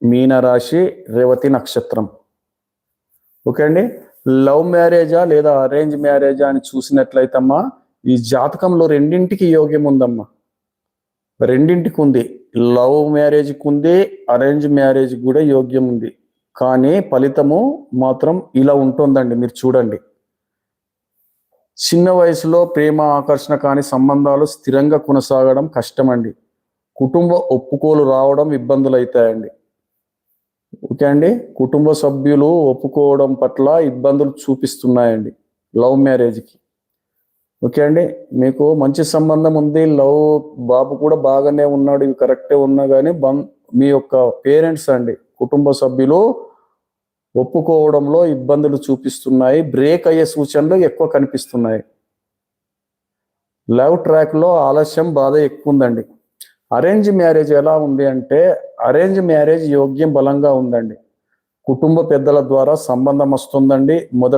మీనరాశి, రేవతి నక్షత్రం. ఓకే అండి. లవ్ మ్యారేజా లేదా అరేంజ్ మ్యారేజా అని చూసినట్లయితే అమ్మా, ఈ జాతకంలో రెండింటికి యోగ్యం ఉందమ్మా. రెండింటికి ఉంది. లవ్ మ్యారేజ్కి ఉంది, అరేంజ్ మ్యారేజ్ కూడా యోగ్యం ఉంది. కానీ ఫలితము మాత్రం ఇలా ఉంటుందండి, మీరు చూడండి. చిన్న వయసులో ప్రేమ ఆకర్షణ కాని సంబంధాలు స్థిరంగా కొనసాగడం కష్టమండి. కుటుంబ ఒప్పుకోలు రావడం ఇబ్బందులు అవుతాయండి. ఓకే అండి. కుటుంబ సభ్యులు ఒప్పుకోవడం పట్ల ఇబ్బందులు చూపిస్తున్నాయండి లవ్ మ్యారేజ్కి. ఓకే అండి. మీకు మంచి సంబంధం ఉంది, లవ్ బాబు కూడా బాగానే ఉన్నాడు, ఇవి కరెక్టే ఉన్నా కానీ మీ యొక్క పేరెంట్స్ అండి, కుటుంబ సభ్యులు ఒప్పుకోవడంలో ఇబ్బందులు చూపిస్తున్నాయి. బ్రేక్ అయ్యే సూచనలు ఎక్కువ కనిపిస్తున్నాయి. లవ్ ట్రాక్లో ఆలస్యం బాధ ఎక్కువ ఉందండి. అరేంజ్ మ్యారేజ్ ఎలా ఉంది అంటే, అరేంజ్ మ్యారేజ్ యోగ్యం బలంగా ఉందండి. కుటుంబ పెద్దల ద్వారా సంబంధం వస్తుందండి.